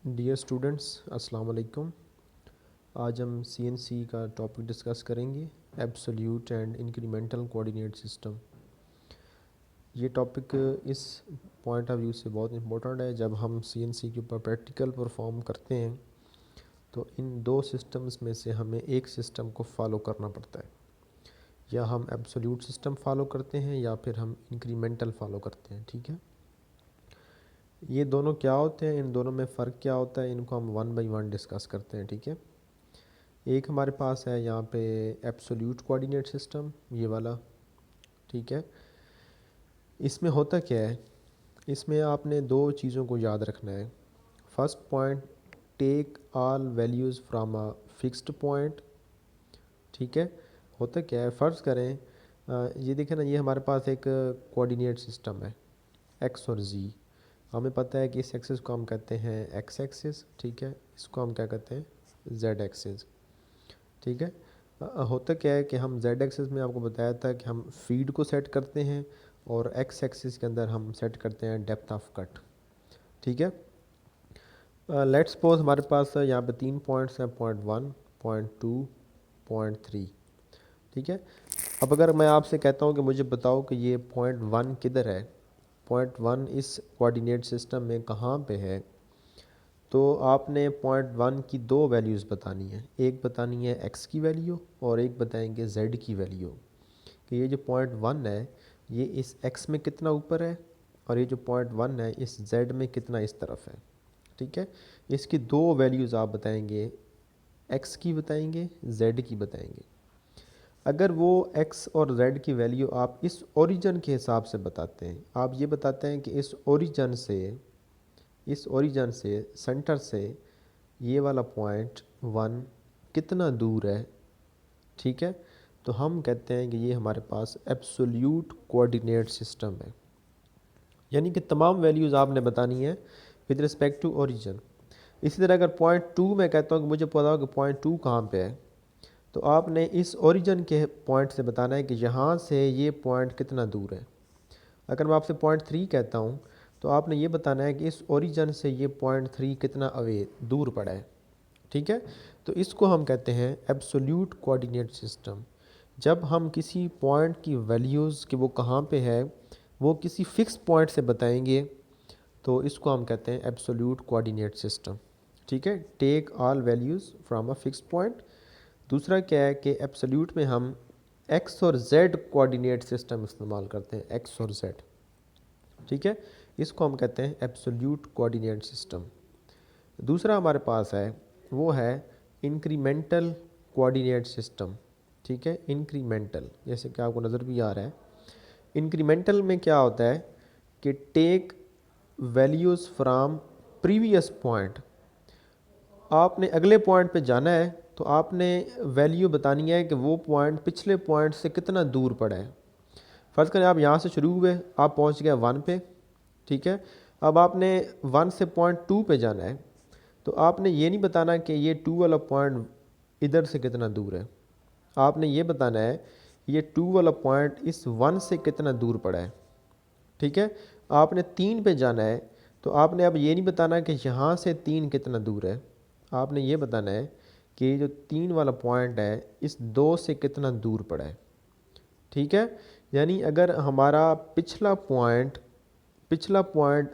Dear students, अस्सलाम वालेकुम। आज हम सीएनसी का टॉपिक डिस्कस करेंगे, absolute and incremental coordinate system. ये टॉपिक इस पॉइंट ऑफ व्यू से बहुत इंपॉर्टेंट है। जब हम सीएनसी के ऊपर प्रैक्टिकल परफॉर्म करते हैं तो इन दो सिस्टम्स में से हमें एक सिस्टम को फॉलो करना पड़ता है। या हम एब्सोल्यूट सिस्टम फॉलो करते हैं या फिर हम इंक्रीमेंटल फॉलो करते हैं। ठीक है, ये दोनों क्या होते हैं, इन दोनों में फ़र्क क्या होता है, इनको हम वन बाई वन डिस्कस करते हैं। ठीक है, एक हमारे पास है यहाँ पे एब्सोल्यूट कोऑर्डिनेट सिस्टम, ये वाला। ठीक है, इसमें होता क्या है, इसमें आपने दो चीज़ों को याद रखना है। First point, take all values from a fixed point. ठीक है, होता क्या है, फ़र्ज़ करें ये देखें ना, ये हमारे पास एक कोऑर्डिनेट सिस्टम है, एक्स और जी। हमें पता है कि इस एक्सिस को हम कहते हैं एक्स एक्सिस। ठीक है, इसको हम क्या कहते हैं, जेड एक्सिस। ठीक है, होता क्या है कि हम जेड एक्सिस में आपको बताया था कि हम फीड को सेट करते हैं और एक्स एक्सिस के अंदर हम सेट करते हैं डेप्थ ऑफ कट। ठीक है, लेट्स सपोज हमारे पास यहाँ पे 3 पॉइंट्स हैं, पॉइंट 1, पॉइंट 2, पॉइंट 3। ठीक है, अब अगर मैं आपसे कहता हूँ कि मुझे बताओ कि ये पॉइंट 1 किधर है, पॉइंट 1 इस कोऑर्डिनेट सिस्टम में कहाँ पे है, तो आपने पॉइंट 1 की दो वैल्यूज़ बतानी है। एक बतानी है एक्स की वैल्यू और एक बताएंगे जेड की वैल्यू, कि ये जो पॉइंट 1 है ये इस एक्स में कितना ऊपर है और ये जो पॉइंट 1 है इस जेड में कितना इस तरफ है। ठीक है, इसकी दो वैल्यूज़ आप बताएंगे, एक्स की बताएंगे, जेड की बताएंगे। अगर वो एक्स और जेड की वैल्यू आप इस ओरिजिन के हिसाब से बताते हैं, आप ये बताते हैं कि इस ओरिजिन से सेंटर से ये वाला पॉइंट 1 कितना दूर है। ठीक है, तो हम कहते हैं कि ये हमारे पास एब्सोल्यूट कोऑर्डिनेट सिस्टम है, यानी कि तमाम वैल्यूज़ आपने बतानी है विद रिस्पेक्ट टू ओरिजिन। इसी तरह अगर पॉइंट 2 मैं कहता हूँ कि मुझे पता हो कि पॉइंट 2 कहाँ पे है, तो आपने इस ओरिजिन के पॉइंट से बताना है कि यहाँ से ये पॉइंट कितना दूर है। अगर मैं आपसे पॉइंट 3 कहता हूँ तो आपने ये बताना है कि इस ओरिजिन से ये पॉइंट 3 कितना अवे दूर पड़ा है। ठीक है, तो इसको हम कहते हैं एब्सोल्यूट कोऑर्डिनेट सिस्टम। जब हम किसी पॉइंट की वैल्यूज़ कि वो कहाँ पे है वो किसी फ़िक्स पॉइंट से बताएंगे तो इसको हम कहते हैं एब्सोल्यूट कोऑर्डिनेट सिस्टम। ठीक है, take all values from a fix point. दूसरा क्या है कि एब्सोल्यूट में हम एक्स और जेड कोऑर्डिनेट सिस्टम इस्तेमाल करते हैं, एक्स और जेड। ठीक है, इसको हम कहते हैं एब्सोल्यूट कोऑर्डिनेट सिस्टम। दूसरा हमारे पास है वो है इंक्रीमेंटल कोऑर्डिनेट सिस्टम। ठीक है, इंक्रीमेंटल जैसे कि आपको नज़र भी आ रहा है। इंक्रीमेंटल में क्या होता है कि take values from previous point. आपने अगले पॉइंट पे जाना है तो आपने वैल्यू बतानी है कि वो पॉइंट पिछले पॉइंट से कितना दूर पड़ा है। फ़र्ज़ करें आप यहाँ से शुरू हुए, आप पहुँच गए 1 पे। ठीक है, अब आपने 1 से पॉइंट 2 पे जाना है, तो आपने ये नहीं बताना कि ये 2 वाला पॉइंट इधर से कितना दूर है। आपने ये बताना है ये 2 वाला पॉइंट इस 1 से कितना दूर पड़ा है। ठीक है, आपने 3 पे जाना है तो आपने अब ये नहीं बताना कि यहाँ से 3 कितना दूर है। आपने ये बताना है कि ये जो 3 वाला पॉइंट है इस 2 से कितना दूर पड़ा है। ठीक है, यानी अगर हमारा पिछला पॉइंट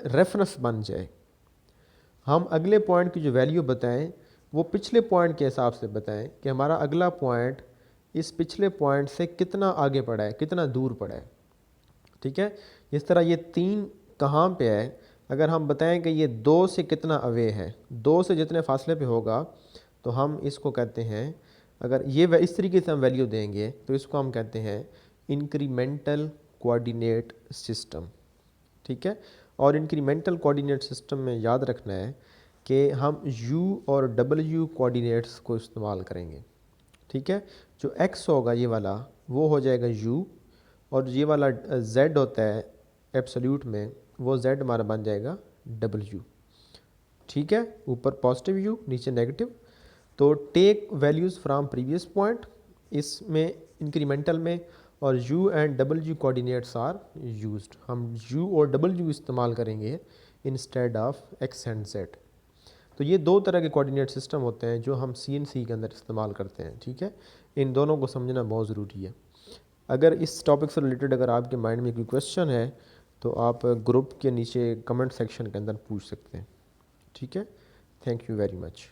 रेफरेंस बन जाए, हम अगले पॉइंट की जो वैल्यू बताएं वो पिछले पॉइंट के हिसाब से बताएं कि हमारा अगला पॉइंट इस पिछले पॉइंट से कितना आगे पड़ा है, कितना दूर पड़ा है। ठीक है, इस तरह ये 3 कहाँ पे है, अगर हम बताएं कि ये 2 से कितना अवे है, 2 से जितने फासले पे होगा तो हम इसको कहते हैं, अगर ये इस तरीके से हम वैल्यू देंगे तो इसको हम कहते हैं इंक्रीमेंटल कोऑर्डिनेट सिस्टम। ठीक है, और इंक्रीमेंटल कोऑर्डिनेट सिस्टम में याद रखना है कि हम u और w कोऑर्डिनेट्स को इस्तेमाल करेंगे। ठीक है, जो x होगा ये वाला वो हो जाएगा u, और ये वाला z होता है एब्सोल्यूट में, वो z हमारा बन जाएगा w। ठीक है, ऊपर पॉजिटिव u नीचे नेगेटिव। तो take values from previous point इसमें इंक्रीमेंटल में, और u and w coordinates are used. हम u और w इस्तेमाल करेंगे instead of x and z। तो ये दो तरह के कोऑर्डिनेट सिस्टम होते हैं जो हम CNC के अंदर इस्तेमाल करते हैं, ठीक है। इन दोनों को समझना बहुत ज़रूरी है। अगर इस टॉपिक से रिलेटेड अगर आपके माइंड में कोई क्वेश्चन है तो आप ग्रुप के नीचे कमेंट सेक्शन के अंदर पूछ सकते हैं, ठीक है। Thank you very much.